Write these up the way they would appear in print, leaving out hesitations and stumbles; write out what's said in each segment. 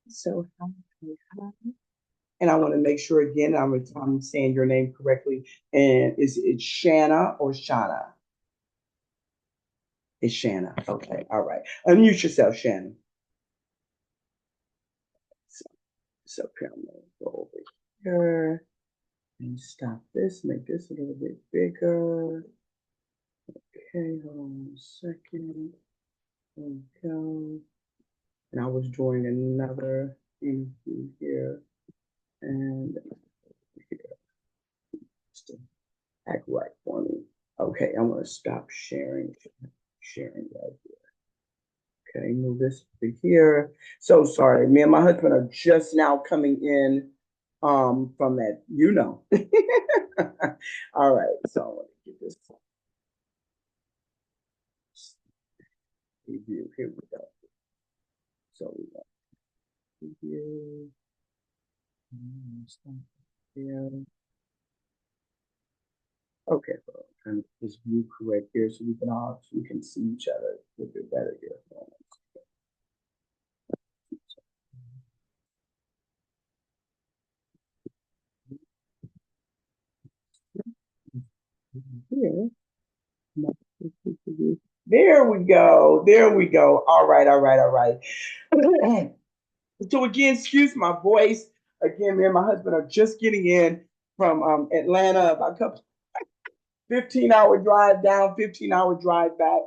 So, hi. And I want to make sure again I'm saying your name correctly. And is it Shanna or Shana? It's Shanna. Okay, all right. Unmute yourself, Shanna. So, so here I'm gonna go over here and stop this, make this a little bit bigger. Okay, hold on a second. There we go. And I was doing another interview here and here. Just to act right for me. Okay, I'm gonna stop sharing right here. Okay, move this to here. So sorry, me and my husband are just now coming in from that, you know. All right, so I want to get this review. Here we go. So we got review. Yeah. Okay, so kind of this view correct here so we can see each other a little bit better here. Here. There we go. There we go. All right, all right, all right. So again, excuse my voice. Again, me and my husband are just getting in from Atlanta, about a couple 15-hour drive down, 15-hour drive back.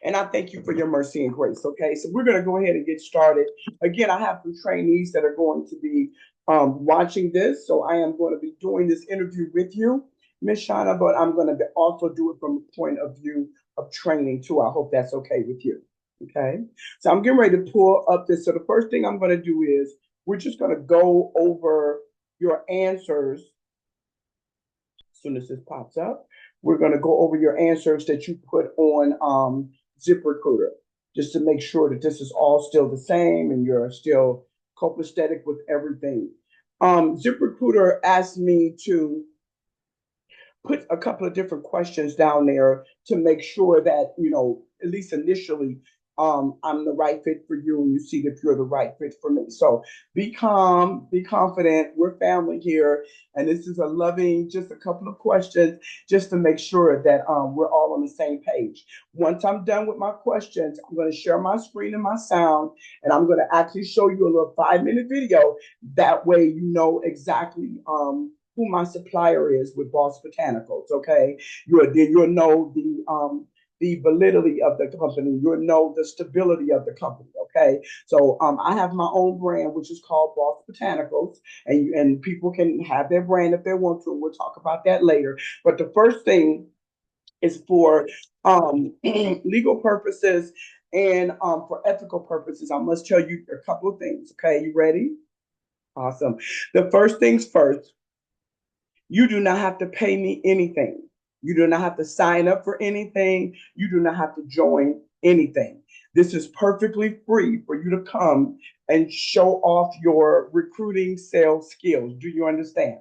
And I thank you for your mercy and grace. Okay, so we're going to go ahead and get started. Again, I have some trainees that are going to be watching this. So I am going to be doing this interview with you, Miss Shauna, but I'm going to also do it from the point of view of training too. I hope that's okay with you. Okay, so I'm getting ready to pull up this. So the first thing I'm going to do is we're just going to go over your answers as soon as this pops up. We're going to go over your answers that you put on ZipRecruiter just to make sure that this is all still the same and you're still copacetic with everything. ZipRecruiter asked me to put a couple of different questions down there to make sure that, you know, at least initially, I'm the right fit for you and you see that you're the right fit for me. So be calm, be confident. We're family here. And this is a loving, just a couple of questions just to make sure that we're all on the same page. Once I'm done with my questions, I'm going to share my screen and my sound, and I'm going to actually show you a little 5-minute video. That way, you know exactly who my supplier is with Boss Botanicals. Okay, you'll know the validity of the company. You'll know the stability of the company. Okay, so I have my own brand, which is called Boss Botanicals, and people can have their brand if they want to. And we'll talk about that later. But the first thing is for legal purposes and for ethical purposes. I must tell you a couple of things. Okay, you ready? Awesome. The first things first, you do not have to pay me anything. You do not have to sign up for anything. You do not have to join anything. This is perfectly free for you to come and show off your recruiting sales skills. Do you understand?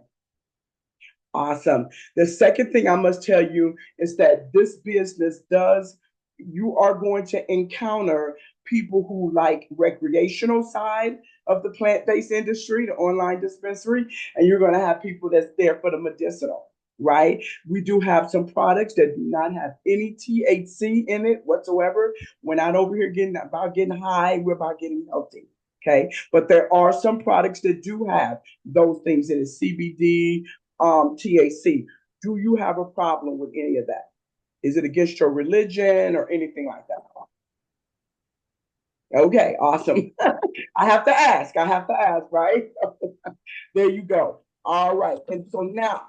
Awesome. The second thing I must tell you is that this business does, you are going to encounter people who like recreational side of the plant-based industry, the online dispensary, and you're going to have people that's there for the medicinal, right? We do have some products that do not have any THC in it whatsoever. We're not over here getting high, we're about getting healthy. Okay, but there are some products that do have those things in it, CBD, TAC. Do you have a problem with any of that? Is it against your religion or anything like that? Okay, awesome. I have to ask. I have to ask, right? There you go. All right. And so now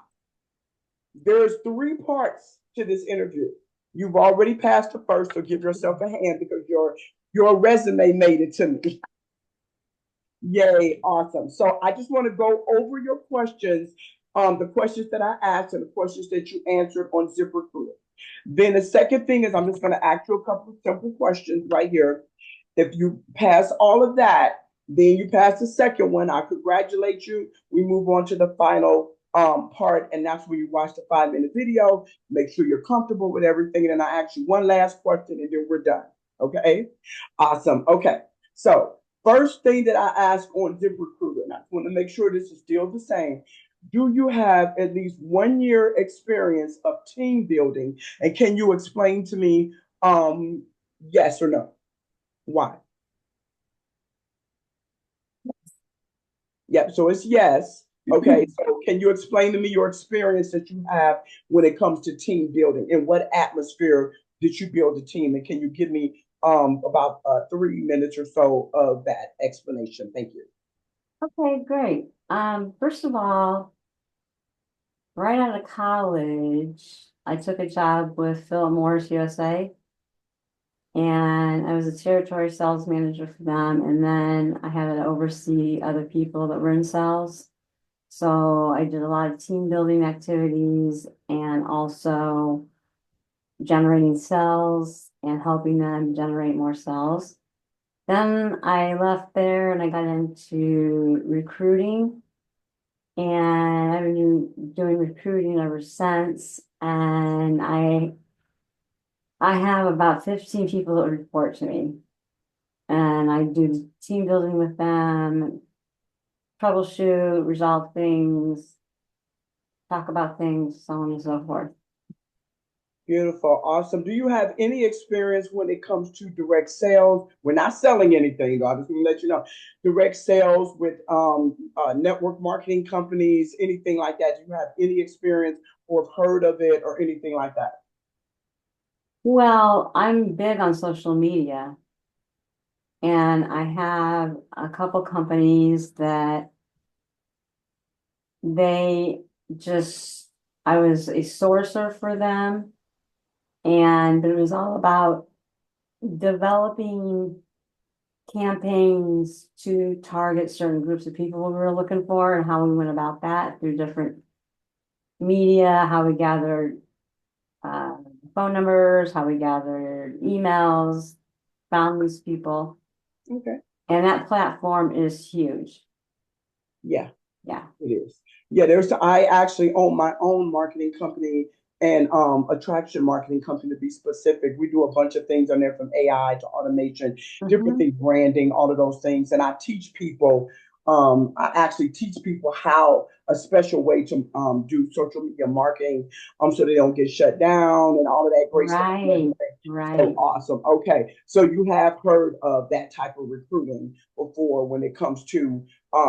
there's three parts to this interview. You've already passed the first, so give yourself a hand because your resume made it to me. Yay, awesome. So I just want to go over your questions, the questions that I asked and the questions that you answered on ZipRecruiter. Then the second thing is I'm just going to ask you a couple of simple questions right here. If you pass all of that, then you pass the second one. I congratulate you. We move on to the final part, and that's where you watch the 5-minute video. Make sure you're comfortable with everything, and then I ask you one last question, and then we're done. Okay, awesome. Okay, so First thing that I ask on ZipRecruiter, and I want to make sure this is still the same. Do you have at least 1 year experience of team building? And can you explain to me, yes or no? Why? Yep. So it's yes. Okay. So can you explain to me your experience that you have when it comes to team building? In what atmosphere did you build a team? And can you give me about 3 minutes or so of that explanation? Thank you. Okay, great. First of all, right out of college, I took a job with Philip Morris USA, and I was a territory sales manager for them. And then I had to oversee other people that were in sales. So I did a lot of team building activities and also generating sales and helping them generate more sales. Then I left there and I got into recruiting, and I've been doing recruiting ever since. And I have about 15 people that report to me, and I do team building with them, troubleshoot, resolve things, talk about things, so on and so forth. Beautiful. Awesome. Do you have any experience when it comes to direct sales? We're not selling anything, though. I just want to let you know. Direct sales with network marketing companies, anything like that. Do you have any experience or have heard of it or anything like that? Well, I'm big on social media, and I have a couple companies that they just, I was a sourcer for them, and it was all about developing campaigns to target certain groups of people we were looking for, and how we went about that through different media, how we gathered uh, phone numbers, how we gathered emails, found these people. Okay. And that platform is huge. Yeah. Yeah. It is. Yeah, I actually own my own marketing company and attraction marketing company to be specific. We do a bunch of things on there from AI to automation, different Hmm. things, branding, all of those things. And I teach people, I actually teach people how a special way to do social media marketing so they don't get shut down and all of that great stuff and Right. everything. So Right. awesome. Okay. So you have heard of that type of recruiting before when it comes to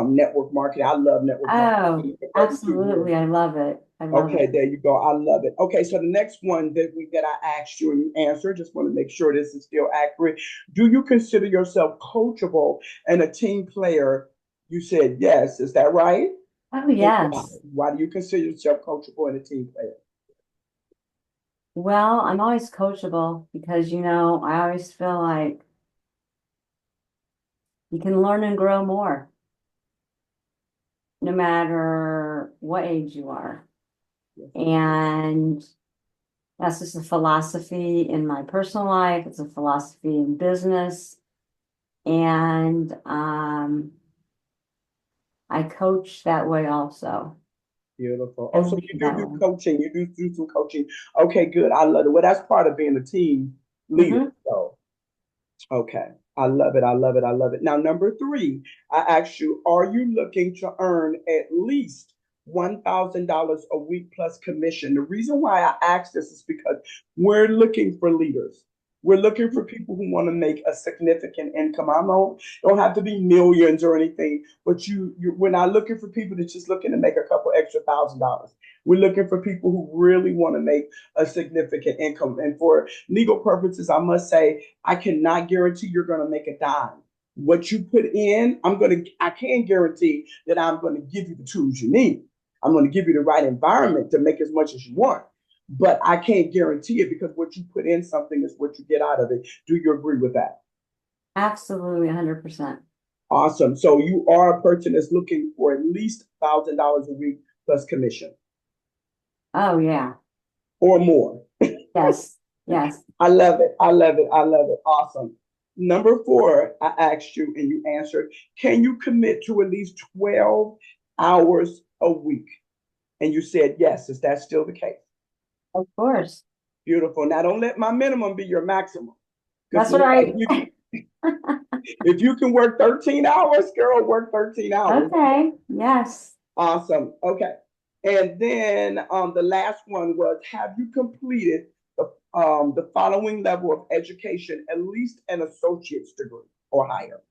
network marketing. I love network Oh, marketing. Every 2 years. absolutely. I love it. I love Okay, it. there you go. I love it. Okay, so the next one that I asked you and you answered, just want to make sure this is still accurate. Do you consider yourself coachable and a team player? You said yes. Is that right? Oh, And why? yes. Why do you consider yourself coachable and a team player? Well, I'm always coachable because, I always feel like you can learn and grow more no matter what age you are. Yes, ma'am. And that's just a philosophy in my personal life. It's a philosophy in business. And I coach that way also. Beautiful. I Also, lead you do that do way. coaching. You do some coaching. Okay, good. I love it. Well, that's part of being a team leader. Hmm. So okay. I love it. I love it. I love it. Now, number three, I asked you, are you looking to earn at least $1,000 a week plus commission? The reason why I asked this is because we're looking for leaders. We're looking for people who want to make a significant income. I don't have to be millions or anything, but we're not looking for people that's just looking to make a couple extra $1,000. We're looking for people who really want to make a significant income. And for legal purposes, I must say I cannot guarantee you're going to make a dime. What you put in, I can guarantee that I'm going to give you the tools you need. I'm going to give you the right environment to make as much as you want. But I can't guarantee it because what you put in something is what you get out of it. Do you agree with that? Absolutely, 100%. Awesome. So you are a person that's looking for at least $1,000 a week plus commission Oh, yeah. or more. Yes. Yes. I love it. I love it. I love it. Awesome. Number four, I asked you and you answered, can you commit to at least 12 hours a week? And you said yes. Is that still the case? Of course. Beautiful. Now, don't let my minimum be your maximum. Because That's see, right. If you can work 13 hours, girl, work 13 hours. Okay, yes. Awesome. Okay. And then the last one was, have you completed the following level of education, at least an associate's degree or higher?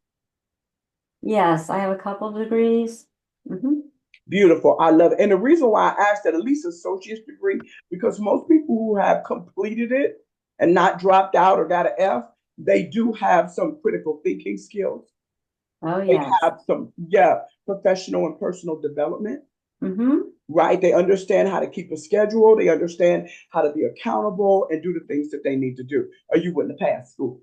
Yes, I have a couple degrees. Hmm. Beautiful. I love it. And the reason why I asked that, at least associate's degree, because most people who have completed it and not dropped out or got an F, they do have some critical thinking skills. Oh, They yes. have some, yeah, professional and personal development, Hmm. right? They understand how to keep a schedule. They understand how to be accountable and do the things that they need to do, or you wouldn't have passed school.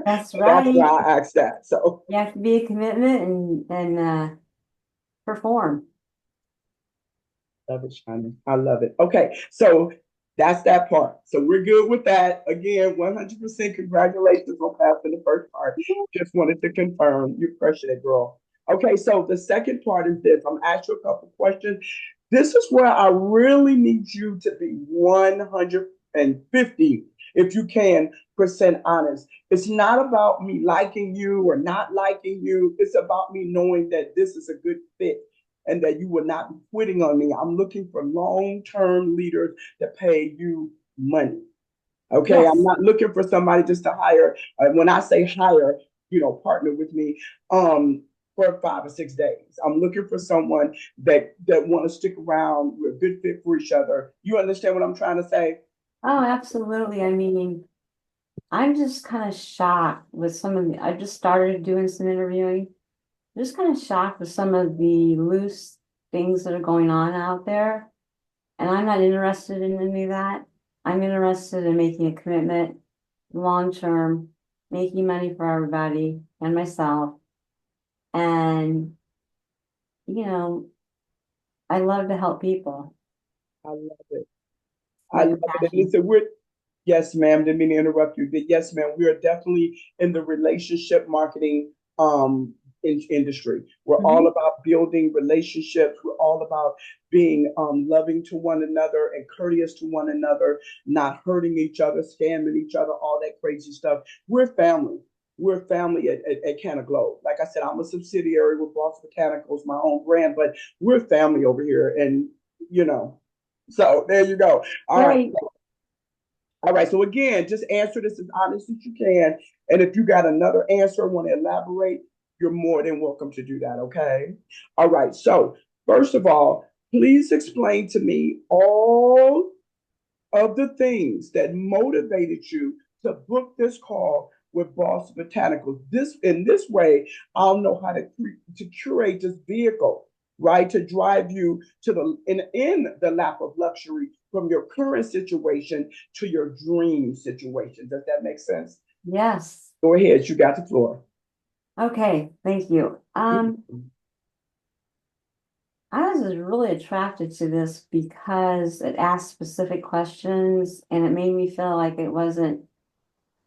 That's So that's why right. I asked that. So You have to be a commitment and perform. love it, Shannon. I love it. Okay, so that's that part. So we're good with that. Again, 100% congratulations on passing the first part. Just wanted to confirm you're crushing it, girl. Okay, so the second part is this. I'm gonna ask you a couple questions. This is where I really need you to be 150, if you can, percent honest. It's not about me liking you or not liking you. It's about me knowing that this is a good fit and that you will not be quitting on me. I'm looking for long-term leaders that pay you money. Okay, I'm Yes. not looking for somebody just to hire. When I say hire, partner with me for 5 or 6 days. I'm looking for someone that want to stick around. We're a good fit for each other. You understand what I'm trying to say? Oh, absolutely. I mean, I'm just kind of shocked with some of the, I just started doing some interviewing. I'm just kind of shocked with some of the loose things that are going on out there. And I'm not interested in any of that. I'm interested in making a commitment long term, making money for everybody and myself. And, you know, I love to help people. I love it. I My love it. And passion. listen, yes, ma'am, didn't mean to interrupt you. But yes, ma'am, we are definitely in the relationship marketing industry. We're all Mhm. about building relationships. We're all about being loving to one another and courteous to one another, not hurting each other, scamming each other, all that crazy stuff. We're family. We're family at Canna Globe. Like I said, I'm a subsidiary with Boss Botanicals, my own brand, but we're family over here. And, you know, so there you go. All right. Great. All right. So again, just answer this as honest as you can. And if you got another answer, want to elaborate, you're more than welcome to do that. Okay. All right. So first of all, please explain to me all of the things that motivated you to book this call with Boss Botanicals. This in this way, I'll know how to curate this vehicle, right? To drive you to in the lap of luxury from your current situation to your dream situation. Does that make sense? Yes. Go ahead, you got the floor. Okay. Thank you. I was really attracted to this because it asked specific questions and it made me feel like it wasn't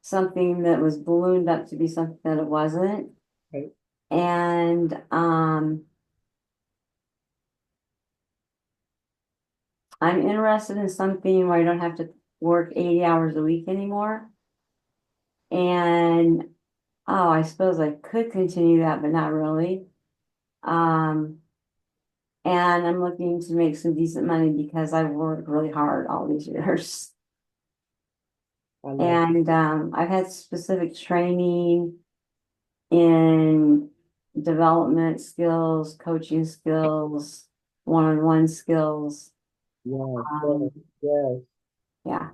something that was ballooned up to be something that it wasn't. Okay. And I'm interested in something where I don't have to work 80 hours a week anymore. And oh, I suppose I could continue that, but not really. Um, and I'm looking to make some decent money because I've worked really hard all these years. I love it. And I've had specific training in development skills, coaching skills, one-on-one skills. Yes, yes, Um, yes. yeah,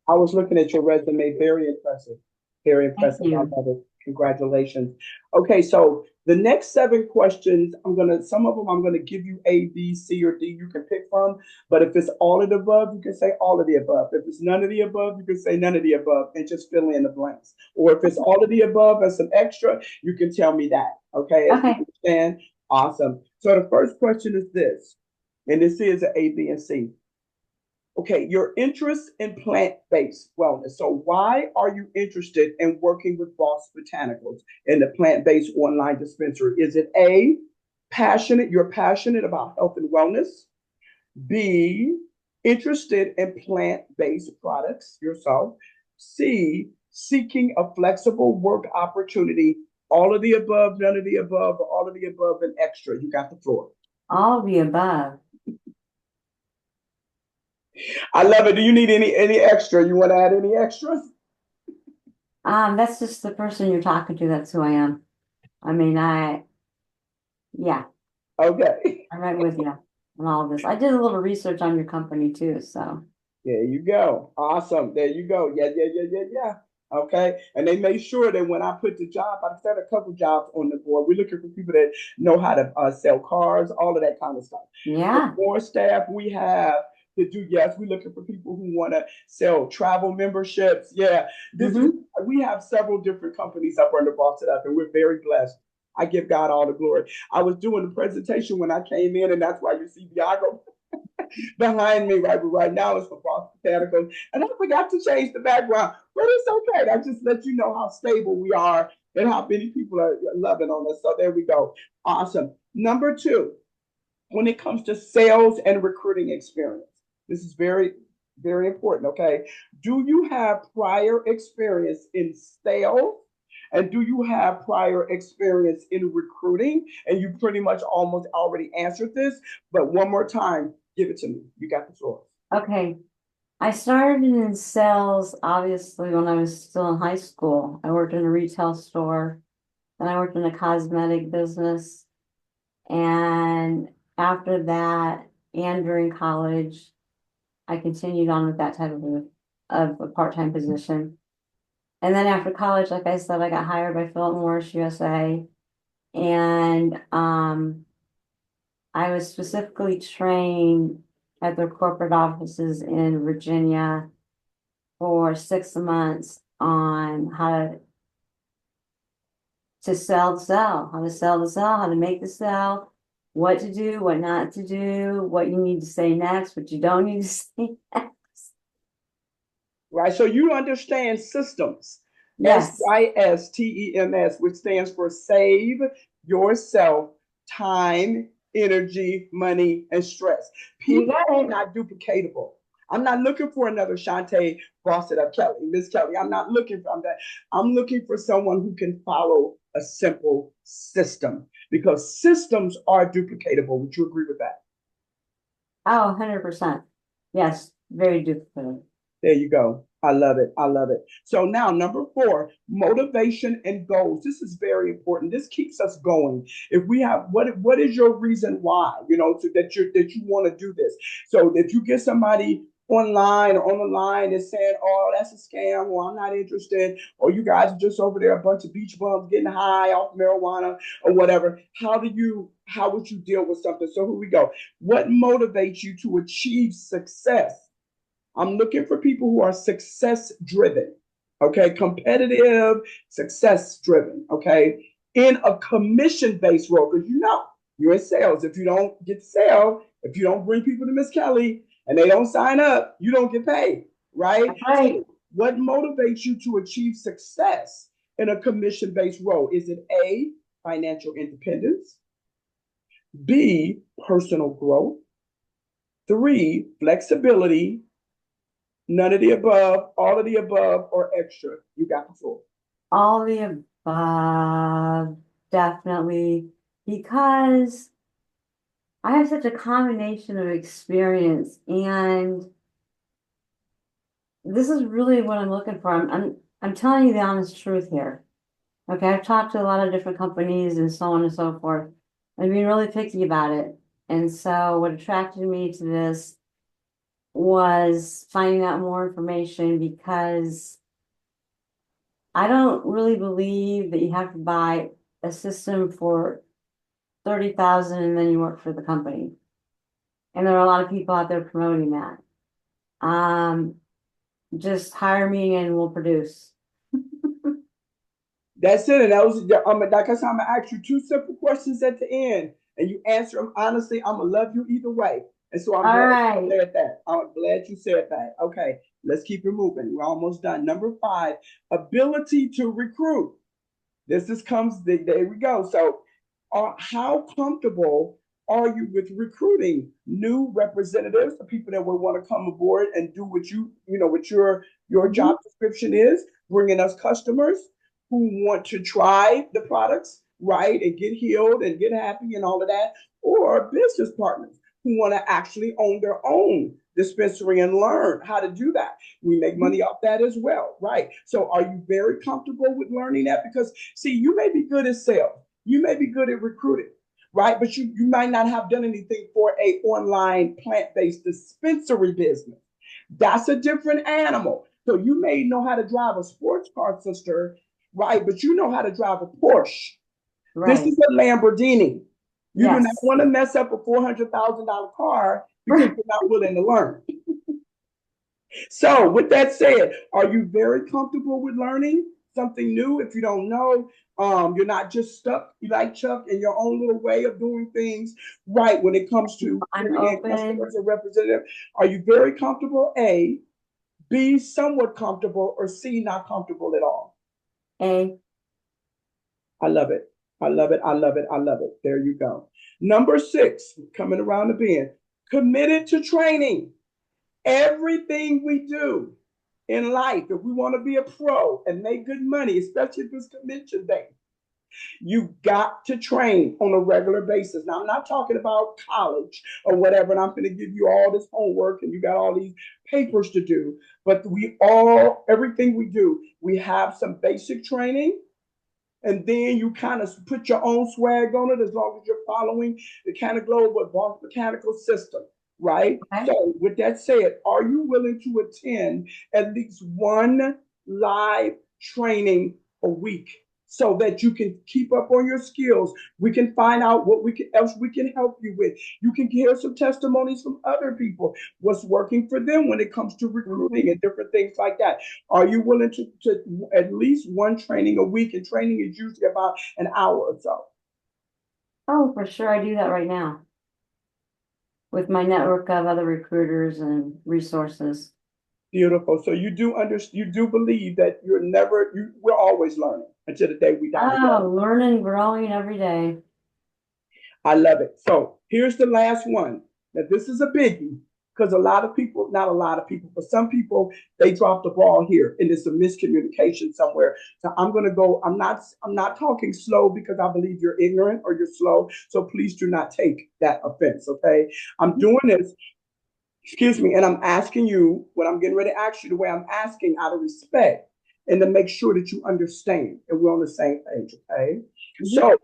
I was looking at your resume, very impressive. Very thank impressive. I you. love it. Congratulations. Okay, so the next 7 questions, some of them I'm gonna give you A, B, C, or D. You can pick from. But if it's all of the above, you can say all of the above. If it's none of the above, you can say none of the above and just fill in the blanks. Or if it's all of the above and some extra, you can tell me that. Okay, as you Okay. understand. Awesome. So the first question is this, and this is an A, B, and C. Okay, your interest in plant-based wellness. So why are you interested in working with Boss Botanicals in the plant-based online dispensary? Is it A, passionate, you're passionate about health and wellness? B, interested in plant-based products yourself? C, seeking a flexible work opportunity. All of the above, none of the above, or all of the above and extra. You got the floor. All of the above. I love it. Do you need any extra? You want to add any extras? That's just the person you're talking to. That's who I am. I mean, yeah, Okay. I'm right with you on all of this. I did a little research on your company too, so There you go. Awesome. There you go. Yeah, yeah, yeah, yeah, yeah. Okay. And they made sure that when I put the job, I set a couple jobs on the board. We're looking for people that know how to sell cars, all of that kind of stuff. The yeah. more staff we have to do, yes, we're looking for people who want to sell travel memberships. Yeah. This is, Mm-hmm. we have several different companies up under Boston Up, and we're very blessed. I give God all the glory. I was doing the presentation when I came in, and that's why you see Viago behind me right now is for Boston Botanicals. And I forgot to change the background, but it's okay. I just let you know how stable we are and how many people are loving on us. So there we go. Awesome. Number two, when it comes to sales and recruiting experience, this is very, very important. Okay. Do you have prior experience in sales? And do you have prior experience in recruiting? And you pretty much almost already answered this, but one more time, give it to me. You got the floor. Okay. I started in sales obviously when I was still in high school. I worked in a retail store, then I worked in a cosmetic business, and after that, and during college, I continued on with that type of a part-time position. And then after college, like I said, I got hired by Philip Morris USA, and I was specifically trained at their corporate offices in Virginia for 6 months on how to sell, how to sell the sell, how to make the sell, what to do, what not to do, what you need to say next, what you don't need to say next. Right? So you understand systems. Yes, SYSTEMS, which stands for Save Yourself Time, Energy, Money, and Stress. you People got are it. not duplicatable. I'm not looking for another Shantae Fawcett of Kelly, Miss Kelly. I'm not looking for that. I'm looking for someone who can follow a simple system because systems are duplicatable. Would you agree with that? Oh, 100%. Yes, very difficult. There you go. I love it. I love it. So now number four, motivation and goals. This is very important. This keeps us going. If we have what is your reason why, that you want to do this. So if you get somebody online or on the line and saying, oh, that's a scam, or I'm not interested, or you guys are just over there, a bunch of beach bums getting high off marijuana or whatever, how would you deal with something? So here we go. What motivates you to achieve success? I'm looking for people who are success driven, okay, competitive, success driven, okay, in a commission based role. Because you're in sales. If you don't get to sell, if you don't bring people to Miss Kelly and they don't sign up, you don't get paid, right? That's right. So, what motivates you to achieve success in a commission based role? Is it A, financial independence, B, personal growth, three, flexibility, none of the above, all of the above, or extra? You got the floor. All the above, definitely, because I have such a combination of experience, and this is really what I'm looking for. I'm telling you the honest truth here. Okay, I've talked to a lot of different companies and so on and so forth. I'm being really picky about it. And so what attracted me to this was finding out more information because I don't really believe that you have to buy a system for 30,000 and then you work for the company. And there are a lot of people out there promoting that. Um, just hire me and we'll produce. That's it. And that was, like I said, I'm going to ask you two simple questions at the end, and you answer them honestly. I'm going to love you either way. And so I'm All glad you right. said that. I'm glad you said that. Okay, let's keep it moving. We're almost done. Number five, ability to recruit. There we go. So, how comfortable are you with recruiting new representatives, the people that would want to come aboard and do what what your Mhm. job description is? bringing us customers who want to try the products, right, and get healed and get happy and all of that, or business partners who want to actually own their own dispensary and learn how to do that. We make money off that as well, right? So are you very comfortable with learning that? Because see, you may be good at sales, you may be good at recruiting, right? But you might not have done anything for a online plant-based dispensary business. That's a different animal. So you may know how to drive a sports car, sister, right? But you know how to drive a Porsche. This Right. is a Lamborghini. You do not Yes. want to mess up a $400,000 car because you're not willing to learn. So, with that said, are you very comfortable with learning something new? If you don't know, you're not just stuck like Chuck in your own little way of doing things, right? When it comes to I'm bringing in open. customers and representatives, are you very comfortable? A, B, somewhat comfortable, or C, not comfortable at all? A. I love it. I love it. I love it. I love it. There you go. Number 6, coming around the bend, committed to training. Everything we do in life, if we want to be a pro and make good money, especially if it's commission based, you got to train on a regular basis. Now, I'm not talking about college or whatever, and I'm going to give you all this homework and you got all these papers to do. But everything we do, we have some basic training, and then you kind of put your own swag on it as long as you're following the kind of Globe Advanced Mechanical System, right? Okay. So, with that said, are you willing to attend at least one live training a week so that you can keep up on your skills? We can find out what else we can help you with. You can hear some testimonies from other people, what's working for them when it comes to recruiting Mhm. and different things like that. Are you willing to at least one training a week? And training is usually about an hour or so. Oh, for sure. I do that right now with my network of other recruiters and resources. Beautiful. So you do believe that we're always learning until the day we die. Oh, learning, growing every day. I love it. So here's the last one. Now this is a biggie because a lot of people, not a lot of people, but some people, they drop the ball here and it's a miscommunication somewhere. So I'm gonna go, I'm not talking slow because I believe you're ignorant or you're slow. So please do not take that offense. Okay. I'm doing this, excuse me, and I'm asking you what I'm getting ready to ask you the way I'm asking out of respect and to make sure that you understand and we're on the same page. Okay. Mhm. So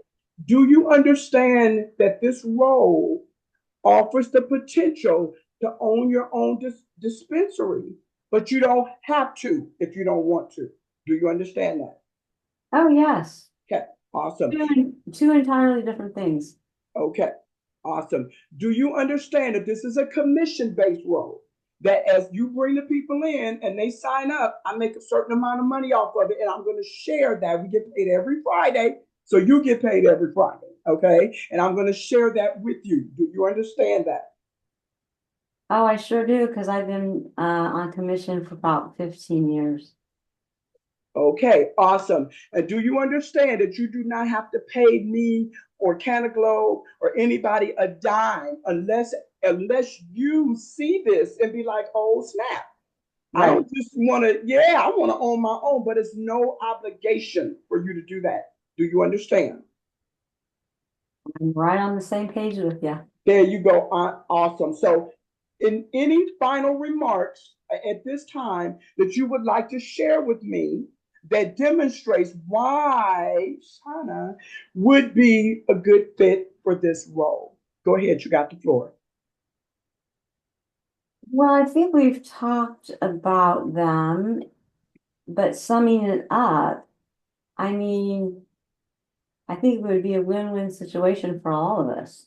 do you understand that this role offers the potential to own your own dispensary, but you don't have to if you don't want to? Do you understand that? Oh, yes. Okay, awesome. Two entirely different things. Okay, awesome. Do you understand that this is a commission based role? That as you bring the people in and they sign up, I make a certain amount of money off of it, and I'm going to share that. We get paid every Friday, so you get paid every Friday, okay? And I'm going to share that with you. Do you understand that? Oh, I sure do, because I've been on commission for about 15 years. Okay, awesome. And do you understand that you do not have to pay me or Canaglobe or anybody a dime unless you see this and be like, oh snap. I Right. don't just want to, yeah, I want to own my own, but it's no obligation for you to do that. Do you understand? I'm right on the same page with you. There you go. Awesome. So, in any final remarks at this time that you would like to share with me that demonstrates why Shana would be a good fit for this role? Go ahead. You got the floor. Well, I think we've talked about them, but summing it up, I mean, I think it would be a win-win situation for all of us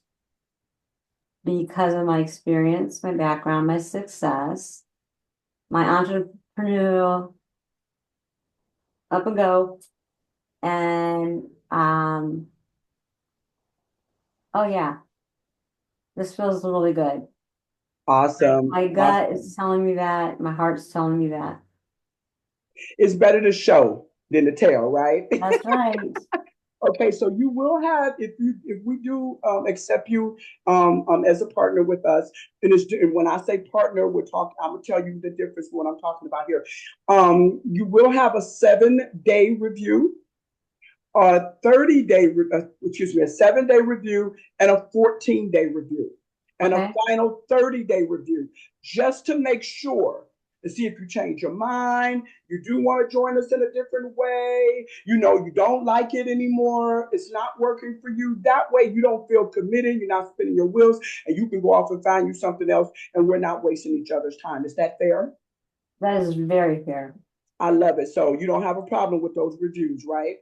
because of my experience, my background, my success, my entrepreneurial up and go, and oh yeah, this feels really good. Awesome. My gut Awesome. is telling me that, my heart's telling me that. It's better to show than to tell, right? That's right. Okay, so you will have if we do accept you as a partner with us, and when I say partner, we're talking. I'm gonna tell you the difference what I'm talking about here. You will have a 7-day review, a 30-day, excuse me, a 7-day review, and a 14-day review, and a Okay. final 30-day review, just to make sure to see if you change your mind, you do want to join us in a different way, you don't like it anymore, it's not working for you. That way you don't feel committed, you're not spinning your wheels, and you can go off and find you something else, and we're not wasting each other's time. Is that fair? That is very fair. I love it. So you don't have a problem with those reviews, right?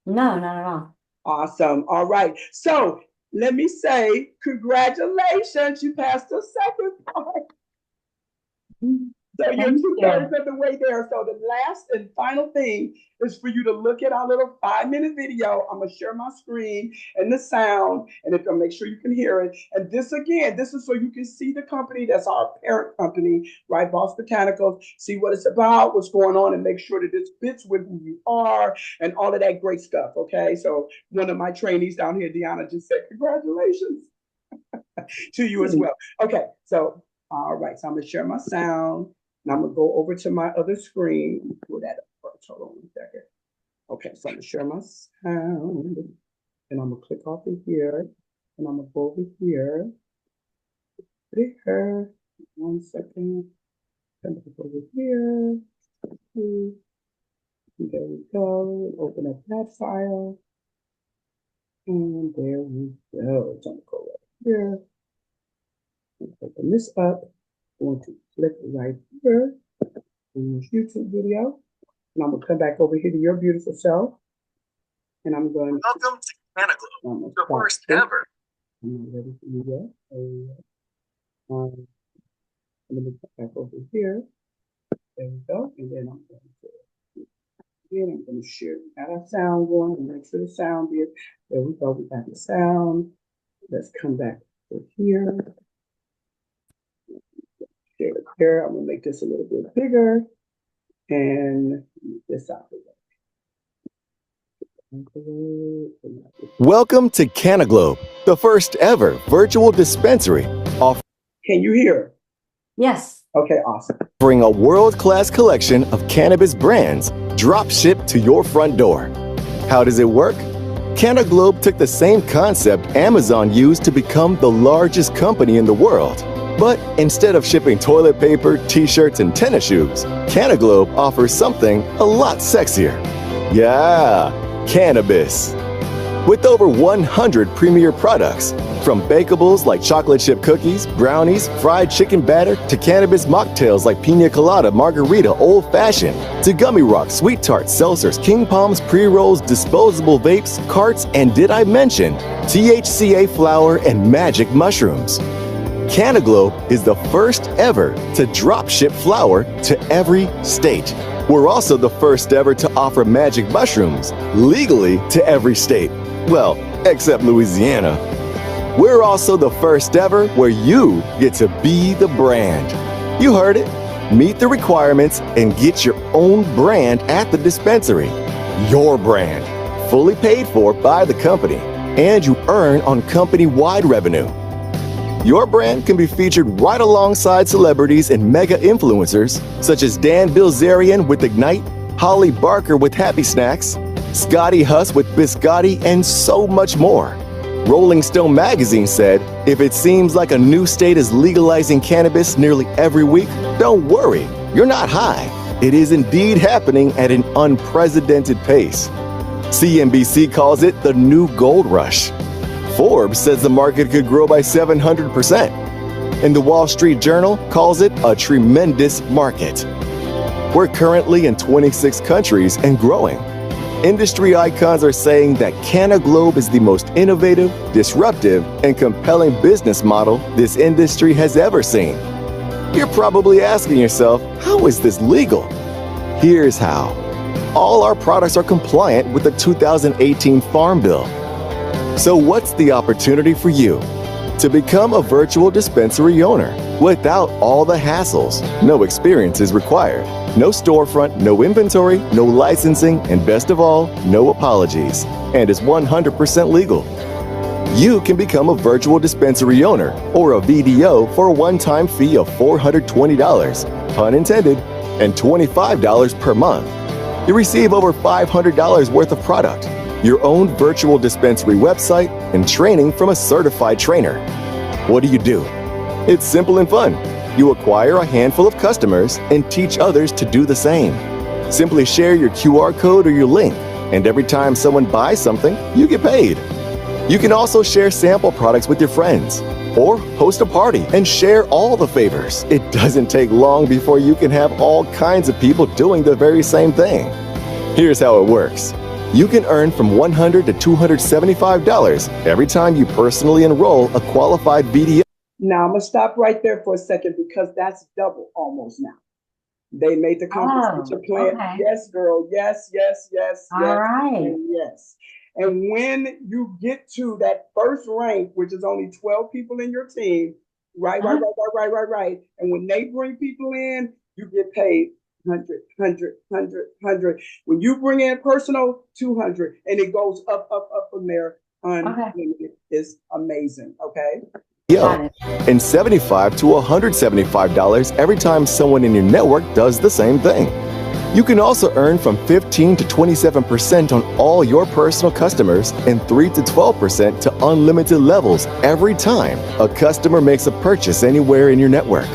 No, not at all. Awesome. All right. So let me say, congratulations. You passed the second part. So you're Thank two-thirds you. of the way there. So the last and final thing is for you to look at our little 5-minute video. I'm gonna share my screen and the sound, and it's gonna make sure you can hear it. And this again, this is so you can see the company that's our parent company, right? Boss Botanicals. See what it's about, what's going on, and make sure that this fits with who you are and all of that great stuff. Okay. So one of my trainees down here, Deanna, just said congratulations to you as well. Okay. So all right. So I'm gonna share my sound. And I'm gonna go over to my other screen. Pull that up first. Hold on 1 second. Okay, so I'm gonna share my sound. And I'm gonna click off of here. And I'm gonna go over here. Here. 1 second. And over here. There we go. Open up that file. And there we go. So I'm gonna go right here. Open this up. I'm going to click right here in this YouTube video. And I'm going to come back over here to your beautiful self. And I'm going to. Welcome to CanaGlobe, the first ever. I'm not ready to do that. Let me come back over here. There we go. And then I'm going to. Again, I'm going to share. We got our sound going and make sure the sound is. There we go. We got the sound. Let's come back over here. Here, I'm gonna make this a little bit bigger and this out the way. Welcome to CanaGlobe, the first ever virtual dispensary Can you hear? Yes. Okay, awesome. offering a world-class collection of cannabis brands drop shipped to your front door. How does it work? CanaGlobe took the same concept Amazon used to become the largest company in the world. But instead of shipping toilet paper, t-shirts, and tennis shoes, CanaGlobe offers something a lot sexier. Yeah, cannabis. With over 100 premier products, from bakables like chocolate chip cookies, brownies, fried chicken batter, to cannabis mocktails like pina colada, margarita, old fashioned, to gummy rocks, sweet tarts, seltzers, king palms, pre-rolls, disposable vapes, carts, and did I mention THCA flower and magic mushrooms. CanaGlobe is the first ever to drop ship flower to every state. We're also the first ever to offer magic mushrooms legally to every state. Well, except Louisiana. We're also the first ever where you get to be the brand. You heard it. Meet the requirements and get your own brand at the dispensary. Your brand, fully paid for by the company, and you earn on company-wide revenue. Your brand can be featured right alongside celebrities and mega influencers such as Dan Bilzerian with Ignite, Holly Barker with Happy Snacks, Scotty Huss with Biscotti, and so much more. Rolling Stone magazine said, if it seems like a new state is legalizing cannabis nearly every week, don't worry, you're not high. It is indeed happening at an unprecedented pace. CNBC calls it the new gold rush. Forbes says the market could grow by 700%. And the Wall Street Journal calls it a tremendous market. We're currently in 26 countries and growing. Industry icons are saying that CanaGlobe is the most innovative, disruptive, and compelling business model this industry has ever seen. You're probably asking yourself, how is this legal? Here's how. All our products are compliant with the 2018 Farm Bill. So what's the opportunity for you? to become a virtual dispensary owner without all the hassles. No experience is required. No storefront, no inventory, no licensing, and best of all, no apologies. And is 100% legal. You can become a virtual dispensary owner or a VDO for a one-time fee of $420, pun intended, and $25 per month. You receive over $500 worth of product, your own virtual dispensary website, and training from a certified trainer. What do? It's simple and fun. You acquire a handful of customers and teach others to do the same. Simply share your QR code or your link, and every time someone buys something, you get paid. You can also share sample products with your friends, or host a party and share all the favors. It doesn't take long before you can have all kinds of people doing the very same thing. Here's how it works. You can earn from $100 to $275 every time you personally enroll a qualified VDO. Now I'm gonna stop right there for a second because that's double almost now. They made the compensation plan. okay. Yes, girl. Yes, yes, yes, All yes, right. and yes. And when you get to that first rank, which is only 12 people in your team, right. And when they bring people in, you get paid 100. When you bring in personal, 200, and it goes up from there. Unlimited. It's amazing. Okay. Got it. And $75 to $175 every time someone in your network does the same thing. You can also earn from 15 to 27% on all your personal customers and 3 to 12% to unlimited levels every time a customer makes a purchase anywhere in your network.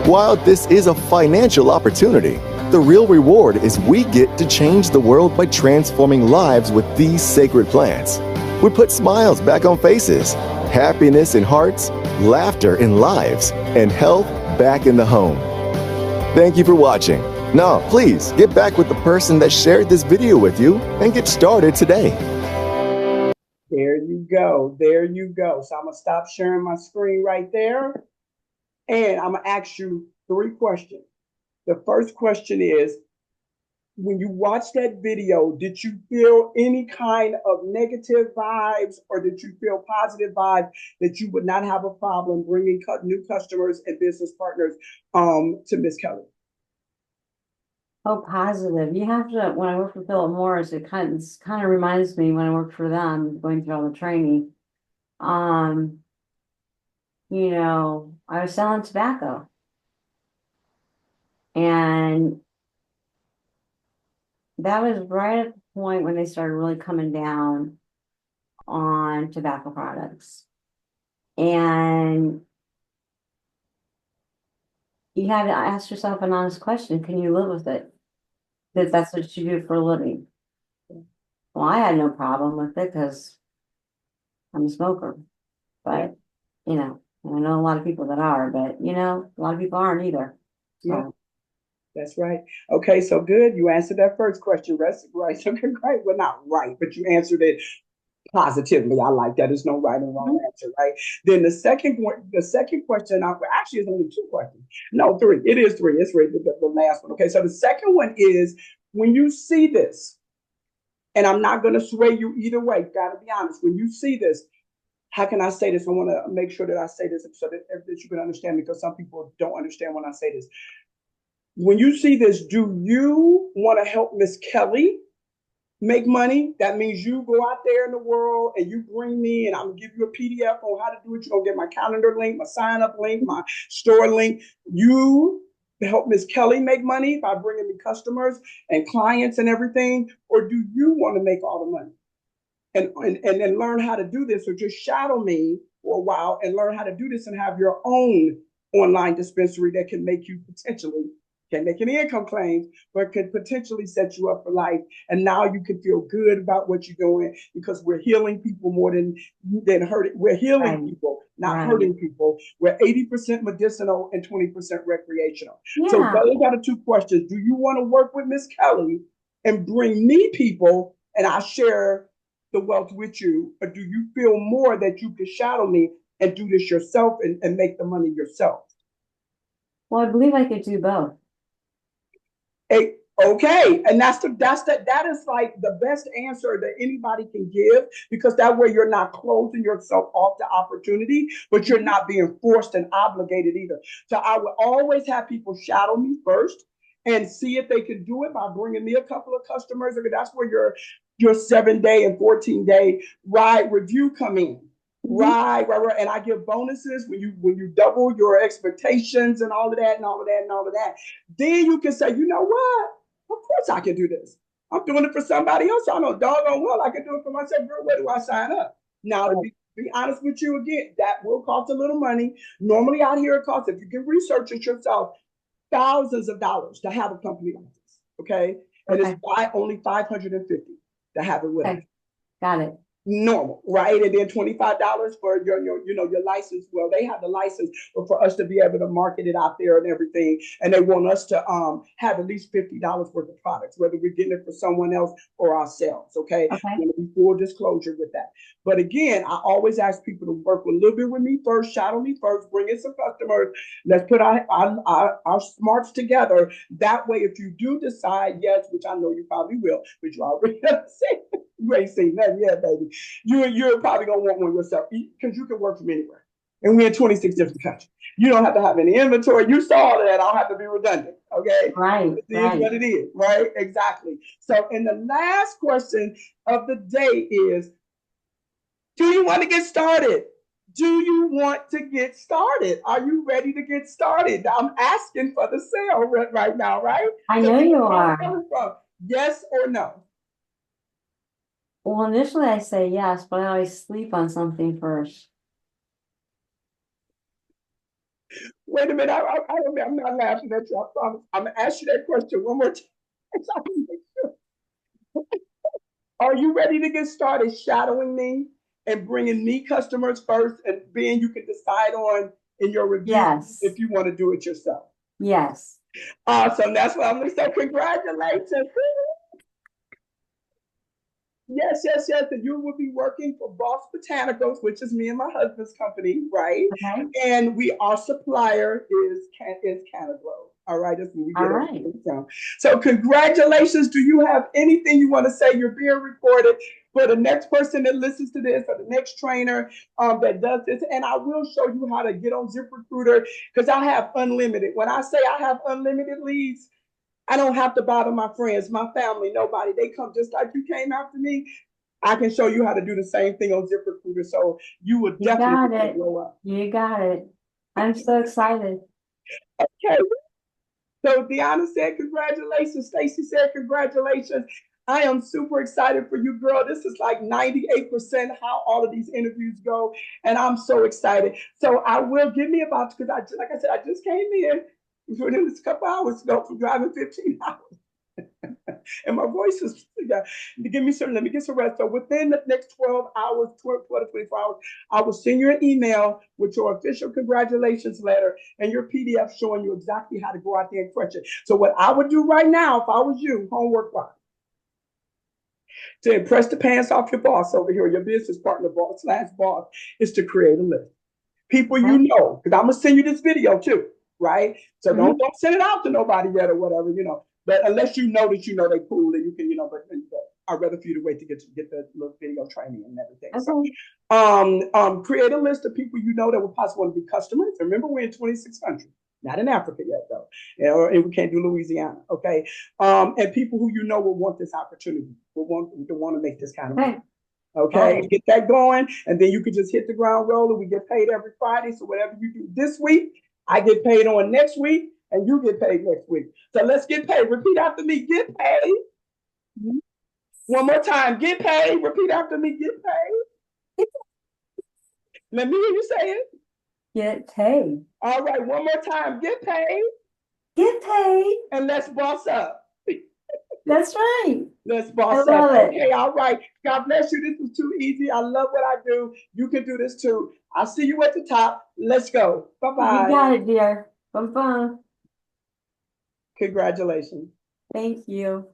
While this is a financial opportunity, the real reward is we get to change the world by transforming lives with these sacred plants. We put smiles back on faces, happiness in hearts, laughter in lives, and health back in the home. Thank you for watching. Now, please get back with the person that shared this video with you and get started today. There you go. There you go. So I'm going to stop sharing my screen right there. And I'm going to ask you 3 questions. The first question is, when you watched that video, did you feel any kind of negative vibes, or did you feel positive vibes that you would not have a problem bringing new customers and business partners to Miss Kelly? Oh, positive. You have to, when I worked for Philip Morris, it kind of reminds me when I worked for them, going through all the training. You know, I was selling tobacco. And that was right at the point when they started really coming down on tobacco products. And you had to ask yourself an honest question: can you live with it? That that's what you do for a living. Well, I had no problem with it because I'm a smoker. But, you know, I know a lot of people that are, but, you know, a lot of people aren't either. So. Yeah. That's right. Okay, so good. You answered that first question, right? So great. Well, not right, but you answered it positively. I like that. There's no right and wrong answer, right? Then the second question, actually, it's only 2 questions. No, 3. It is 3. It's right, the last one. Okay, so the second one is, when you see this, and I'm not going to sway you either way. Got to be honest. When you see this, how can I say this? I want to make sure that I say this so that you can understand, because some people don't understand when I say this. When you see this, do you want to help Miss Kelly make money? That means you go out there in the world and you bring me, and I'm going to give you a PDF on how to do it. You're going to get my calendar link, my sign up link, my store link. You help Miss Kelly make money by bringing me customers and clients and everything? Or do you want to make all the money and then learn how to do this, or just shadow me for a while and learn how to do this and have your own online dispensary that can make you potentially, can't make any income claims, but could potentially set you up for life. And now you can feel good about what you're doing, because we're healing people more than hurting. We're healing people, not hurting people. We're 80% medicinal and 20% recreational. Yeah. So those are the 2 questions. Do you want to work with Miss Kelly and bring me people and I share the wealth with you? Or do you feel more that you can shadow me and do this yourself and make the money yourself? Well, I believe I could do both. Okay, and that is like the best answer that anybody can give, because that way you're not closing yourself off to opportunity, but you're not being forced and obligated either. So I would always have people shadow me first and see if they can do it by bringing me a couple of customers. That's where your 7-day and 14-day ride review come in. Right. And I give bonuses when you double your expectations and all of that and all of that and all of that. Then you can say, you know what? Of course I can do this. I'm doing it for somebody else. I know doggone well I can do it for myself. Girl, where do I sign up? Now, to be honest with you again, that will cost a little money. Normally out here it costs, if you can research it yourself, thousands of dollars to have a company like this. Okay. And it's only $550 to have it with us. Got it. Normal, right? And then $25 for your license. Well, they have the license, but for us to be able to market it out there and everything, and they want us to have at least $50 worth of products, whether we're getting it for someone else or ourselves. Okay. Full disclosure with that. But again, I always ask people to work a little bit with me first, shadow me first, bring in some customers. Let's put our smarts together. That way, if you do decide yes, which I know you probably will, but you already said you ain't seen nothing yet, baby. You're probably gonna want one yourself because you can work from anywhere. And we're in 26 different countries. You don't have to have any inventory. You saw all of that. I don't have to be redundant. Okay. Right. It is what it is. Right. Exactly. So, and the last question of the day is, do you want to get started? Do you want to get started? Are you ready to get started? I'm asking for the sale right now, right? I know you are. Yes or no? Well, initially I say yes, but I always sleep on something first. Wait a minute, I'm not laughing at you. I promise. I'm gonna ask you that question one more time. Are you ready to get started shadowing me and bringing me customers first, and then you can decide on in your review if you want to do it yourself? Yes. Awesome. That's what I'm going to say. Congratulations. Yes. And you will be working for Boss Botanicals, which is me and my husband's company, right? Okay. And our supplier is Canaglow. All right, that's where we get everything from. So congratulations. Do you have anything you want to say? You're being recorded for the next person that listens to this, or the next trainer that does this. And I will show you how to get on ZipRecruiter, because I have unlimited. When I say I have unlimited leads, I don't have to bother my friends, my family, nobody. They come just like you came after me. I can show you how to do the same thing on ZipRecruiter. So you would definitely blow up. You got it. I'm so excited. Okay. So Deanna said congratulations. Stacy said congratulations. I am super excited for you, girl. This is like 98% how all of these interviews go. And I'm so excited. So I will give me about, because like I said, I just came in within this couple hours ago from driving 15 hours. And my voice is, let me get some rest. So within the next 12 hours, 12 to 24 hours, I will send you an email with your official congratulations letter and your PDF showing you exactly how to go out there and crush it. So what I would do right now, if I was you, homework-wise, to impress the pants off your boss over here, your business partner, boss, is to create a list. People you know, because I'm going to send you this video too, right? So don't send it out to nobody yet or whatever, But unless you know that they cool and you can, but I'd rather for you to wait to get the little video training and everything. Okay. So create a list of people that will possibly want to be customers. Remember, we're in 26 countries. Not in Africa yet, though. And we can't do Louisiana, okay? And people who will want this opportunity, will want to make this kind of money. Okay, get that going, and then you can just hit the ground rolling. We get paid every Friday, so whatever you do this week, I get paid on next week, and you get paid next week. So let's get paid. Repeat after me, get paid. One more time, get paid. Repeat after me, get paid. Let me hear you say it. Get paid. All right, one more time, get paid. Get paid. And let's boss up. That's right. Let's boss up. Okay, all right. God bless you. This was too easy. I love what I do. You can do this too. I'll see you at the top. Let's go. Bye-bye. You got it, dear. Bye-bye. Congratulations. Thank you.